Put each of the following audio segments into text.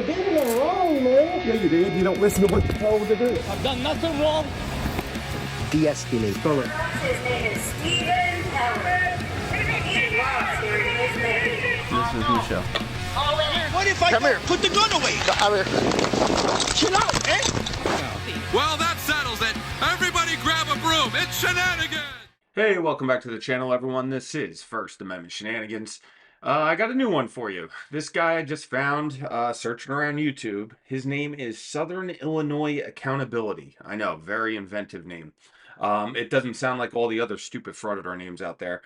didn't do nothing wrong, man. Yeah, you did. You don't listen to what you're told to do. I've done nothing wrong. De-escalate. His name is Stephen Howard. He lost here in his name. This is Michelle. What if I put the gun away? Come here. Chill out, eh? Well, that settles it. Everybody grab a broom. It's Shenanigans. Hey, welcome back to the channel, everyone. This is First Amendment Shenanigans. I got a new one for you. This guy I just found searching around YouTube. His name is Southern Illinois Accountability. I know, very inventive name. It doesn't sound like all the other stupid frauditor names out there.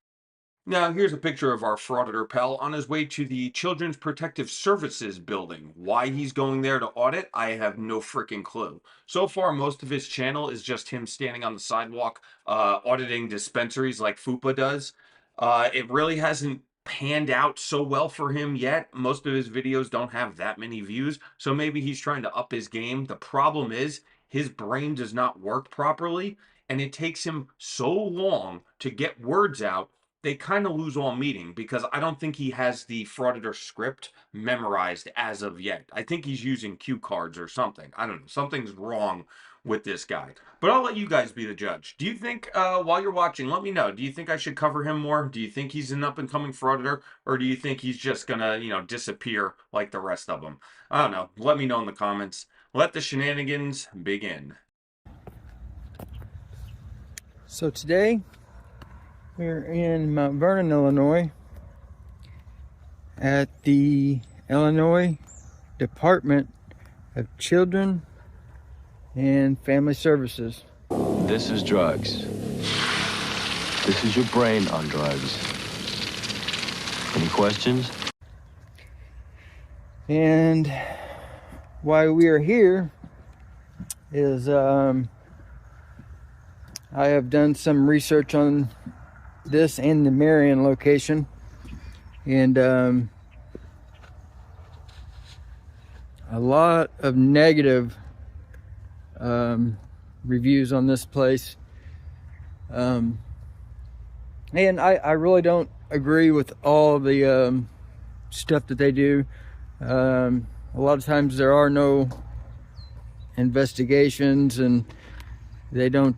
Now, here's a picture of our frauditor pal on his way to the Children's Protective Services building. Why he's going there to audit, I have no freaking clue. So far, most of his channel is just him standing on the sidewalk auditing dispensaries like FUPA does. It really hasn't panned out so well for him yet. Most of his videos don't have that many views, so maybe he's trying to up his game. The problem is his brain does not work properly, and it takes him so long to get words out. They kind of lose all meaning because I don't think he has the frauditor script memorized as of yet. I think he's using cue cards or something. I don't know. Something's wrong with this guy. But I'll let you guys be the judge. Do you think, while you're watching, let me know. Do you think I should cover him more? Do you think he's an up-and-coming frauditor? Or do you think he's just gonna, disappear like the rest of them? I don't know. Let me know in the comments. Let the shenanigans begin. So today, we're in Mount Vernon, Illinois, at the Illinois Department of Children and Family Services. This is drugs. This is your brain on drugs. Any questions? And why we are here is I have done some research on this and the Marion location, and a lot of negative reviews on this place, and I really don't agree with all the stuff that they do. A lot of times there are no investigations, and they don't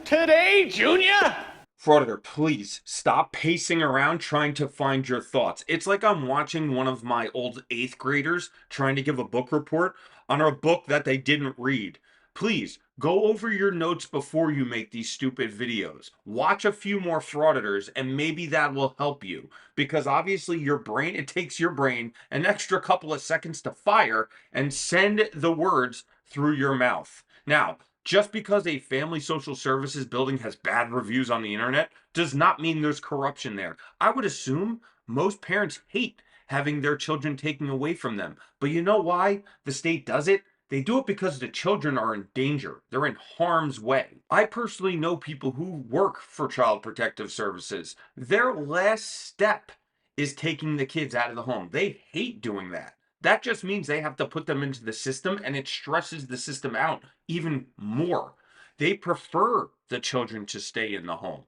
Today, Junior? Frauditor, please stop pacing around trying to find your thoughts. It's like I'm watching one of my old 8th graders trying to give a book report on a book that they didn't read. Please, go over your notes before you make these stupid videos. Watch a few more frauditors and maybe that will help you. Because obviously your brain, it takes your brain an extra couple of seconds to fire and send the words through your mouth. Now, just because a family social services building has bad reviews on the internet does not mean there's corruption there. I would assume most parents hate having their children taken away from them. But you know why the state does it? They do it because the children are in danger. They're in harm's way. I personally know people who work for Child Protective Services. Their last step is taking the kids out of the home. They hate doing that. That just means they have to put them into the system, and it stresses the system out even more. They prefer the children to stay in the home.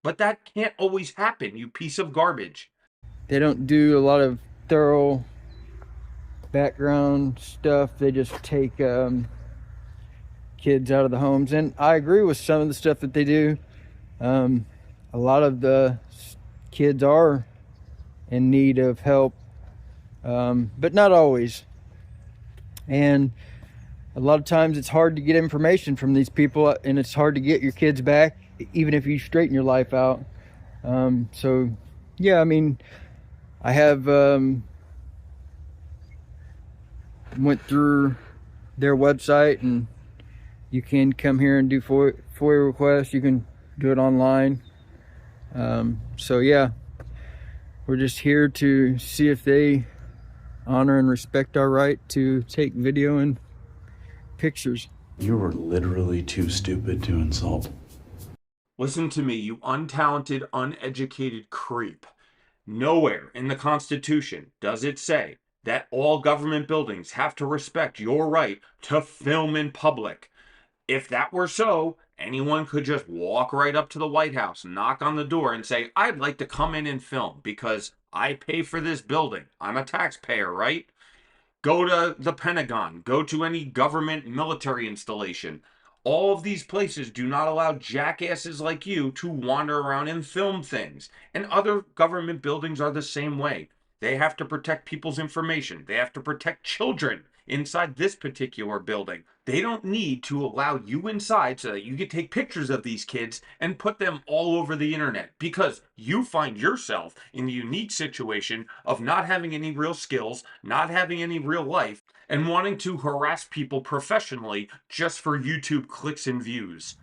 But that can't always happen, you piece of garbage. They don't do a lot of thorough background stuff. They just take kids out of the homes. And I agree with some of the stuff that they do. A lot of the kids are in need of help. But not always. And a lot of times it's hard to get information from these people, and it's hard to get your kids back, even if you straighten your life out. So, yeah, I mean, I have went through their website, and you can come here and do FOIA requests. You can do it online. So, yeah, we're just here to see if they honor and respect our right to take video and pictures. You were literally too stupid to insult. Listen to me, you untalented, uneducated creep. Nowhere in the Constitution does it say that all government buildings have to respect your right to film in public. If that were so, anyone could just walk right up to the White House, knock on the door, and say, I'd like to come in and film because I pay for this building. I'm a taxpayer, right? Go to the Pentagon, go to any government military installation. All of these places do not allow jackasses like you to wander around and film things. And other government buildings are the same way. They have to protect people's information. They have to protect children inside this particular building. They don't need to allow you inside so that you can take pictures of these kids and put them all over the internet, because you find yourself in the unique situation of not having any real skills, not having any real life, and wanting to harass people professionally just for YouTube clicks and views.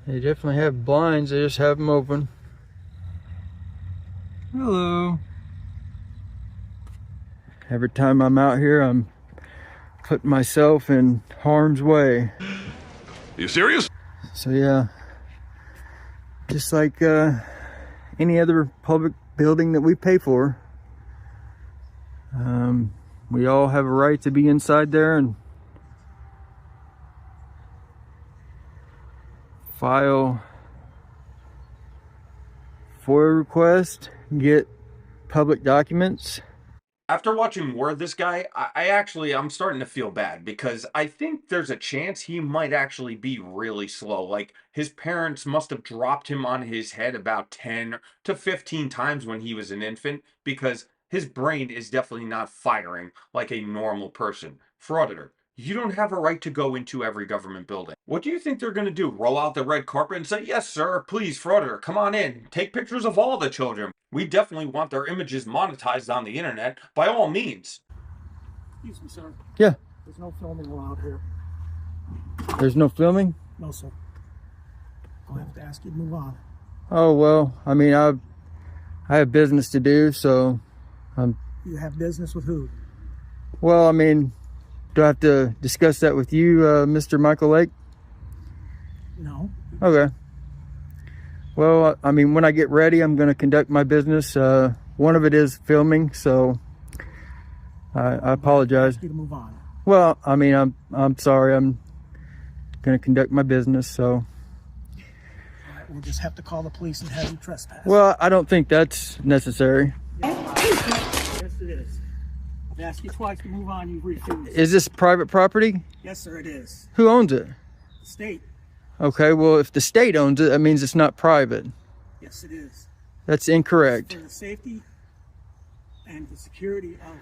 They definitely have blinds, they just have them open. Hello. Every time I'm out here, I'm putting myself in harm's way. You serious? So yeah, just like any other public building that we pay for, we all have a right to be inside there and file FOIA request, get public documents. After watching more of this guy, I'm starting to feel bad, because I think there's a chance he might actually be really slow. Like, his parents must have dropped him on his head about 10 to 15 times when he was an infant, because his brain is definitely not firing like a normal person. Frauditor, you don't have a right to go into every government building. What do you think they're going to do? Roll out the red carpet and say, yes, sir, please, Frauditor, come on in. Take pictures of all the children. We definitely want their images monetized on the internet, by all means. Excuse me, sir. Yeah. There's no filming allowed here. There's no filming? No, sir. I'll have to ask you to move on. Oh, well, I mean, I have business to do, so You have business with who? well, I mean, do I have to discuss that with you, Mr. Michael Lake? No. Okay. Well, I mean, when I get ready, I'm going to conduct my business. One of it is filming, so I apologize. Ask you to move on. Well, I mean, I'm sorry. I'm going to conduct my business, so. All right, we'll just have to call the police and have you trespass. Well, I don't think that's necessary. Yes, it is. I've asked you twice to move on. You've refused. Is this private property? Yes, sir, it is. Who owns it? The state. Okay, well, if the state owns it, that means it's not private. Yes, it is. That's incorrect. For the safety and the security of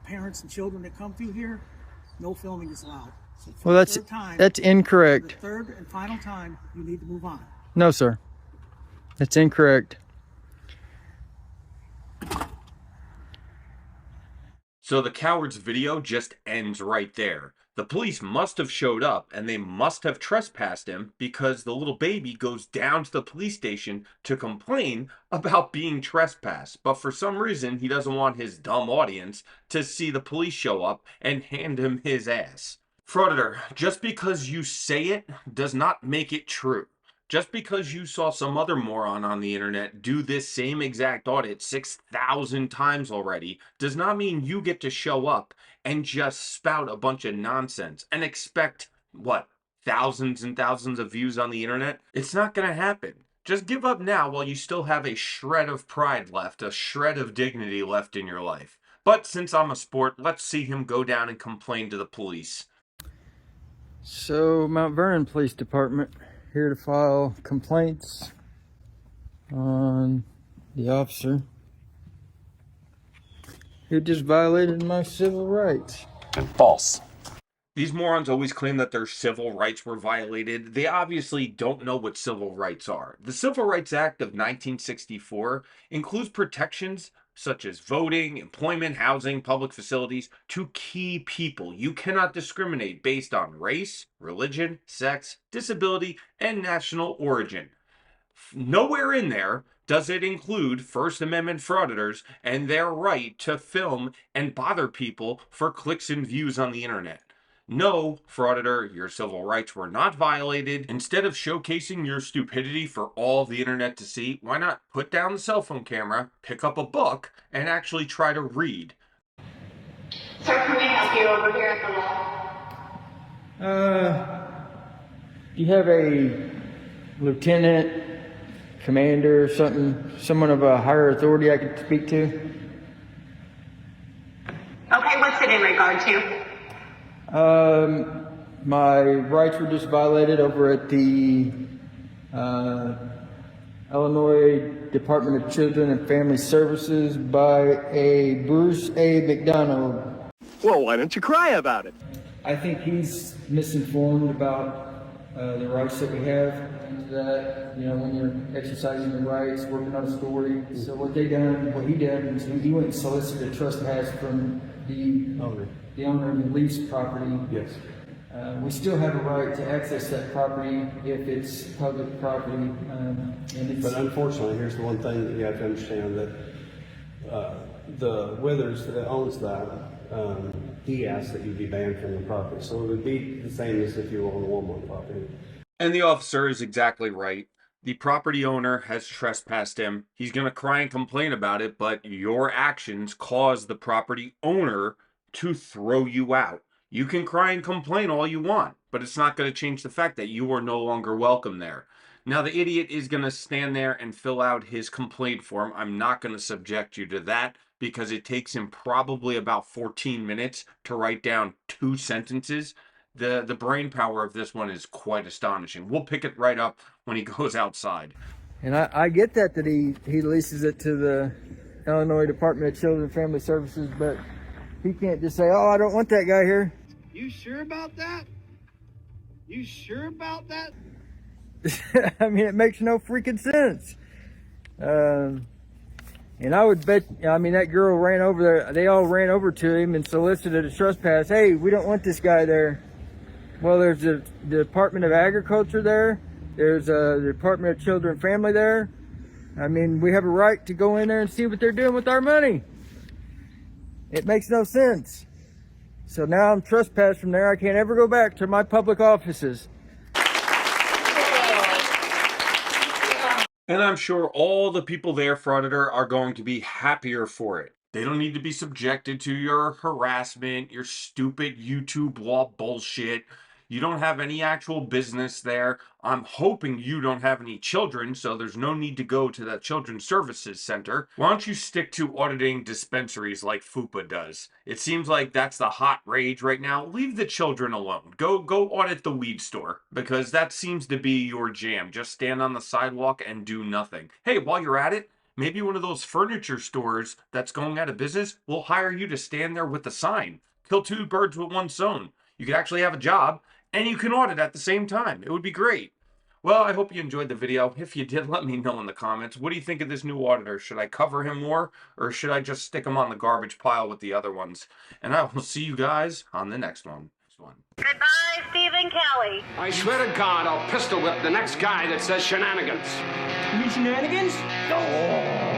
parents and children that come through here, no filming is allowed. So for Well, the that's third time, incorrect. for the third and final time, you need to move on. No, sir. That's incorrect. So the coward's video just ends right there. The police must have showed up, and they must have trespassed him, because the little baby goes down to the police station to complain about being trespassed. But for some reason, he doesn't want his dumb audience to see the police show up and hand him his ass. Frauditor, just because you say it does not make it true. Just because you saw some other moron on the internet do this same exact audit 6,000 times already does not mean you get to show up and just spout a bunch of nonsense and expect, what, thousands and thousands of views on the internet? It's not going to happen. Just give up now while you still have a shred of pride left, a shred of dignity left in your life. But since I'm a sport, let's see him go down and complain to the police. So, Mount Vernon Police Department, here to file complaints on the officer who just violated my civil rights. And false. These morons always claim that their civil rights were violated. They obviously don't know what civil rights are. The Civil Rights Act of 1964 includes protections such as voting, employment, housing, public facilities to key people. You cannot discriminate based on race, religion, sex, disability, and national origin. Nowhere in there Does it include First Amendment frauditors and their right to film and bother people for clicks and views on the internet? No, frauditor, your civil rights were not violated. Instead of showcasing your stupidity for all the internet to see, why not put down the cell phone camera, pick up a book, and actually try to read? Sir, can we help you over here at the law? Do you have a lieutenant, commander, someone of a higher authority I could speak to? Okay, what's it in regard to? My rights were just violated over at the Illinois Department of Children and Family Services by a Bruce A. McDonald. Well, why don't you cry about it? I think he's misinformed about the rights that we have, and that, you know, when you're exercising your rights, working on a story. So what he done is he went and solicited a trespass from the owner of the leased property. Yes. We still have a right to access that property if it's public property. And it's, But unfortunately, here's the one thing that you have to understand, that the Withers that owns that, he asked that you be banned from the property. So it would be the same as if you were on the Walmart property. And the officer is exactly right. The property owner has trespassed him. He's going to cry and complain about it, but your actions cause the property owner to throw you out. You can cry and complain all you want, but it's not going to change the fact that you are no longer welcome there. Now, the idiot is going to stand there and fill out his complaint form. I'm not going to subject you to that because it takes him probably about 14 minutes to write down 2 sentences. The brain power of this one is quite astonishing. We'll pick it right up when he goes outside. and I get that he leases it to the Illinois Department of Children and Family Services, but he can't just say, "Oh, I don't want that guy here." You sure about that? You sure about that? I mean, it makes no freaking sense. And I would bet, I mean, that girl ran over there. They all ran over to him and solicited a trespass. Hey, we don't want this guy there. Well, there's the Department of Agriculture there. There's the Department of Children and Family there. I mean, we have a right to go in there and see what they're doing with our money. It makes no sense. So now I'm trespassed from there. I can't ever go back to my public offices. And I'm sure all the people there, Frauditor, are going to be happier for it. They don't need to be subjected to your harassment, your stupid YouTube law bullshit. You don't have any actual business there. I'm hoping you don't have any children, so there's no need to go to the Children's Services Center. Why don't you stick to auditing dispensaries like FUPA does? It seems like that's the hot rage right now. Leave the children alone. Go audit the weed store, because that seems to be your jam. Just stand on the sidewalk and do nothing. Hey, while you're at it, maybe one of those furniture stores that's going out of business will hire you to stand there with a sign. Kill 2 birds with 1 stone. You could actually have a job, and you can audit at the same time. It would be great. Well, I hope you enjoyed the video. If you did, let me know in the comments. What do you think of this new auditor? Should I cover him more, or should I just stick him on the garbage pile with the other ones? And I will see you guys on the next one. Goodbye, Stephen Kelly. I swear to God, I'll pistol whip the next guy that says shenanigans. You mean shenanigans? Oh.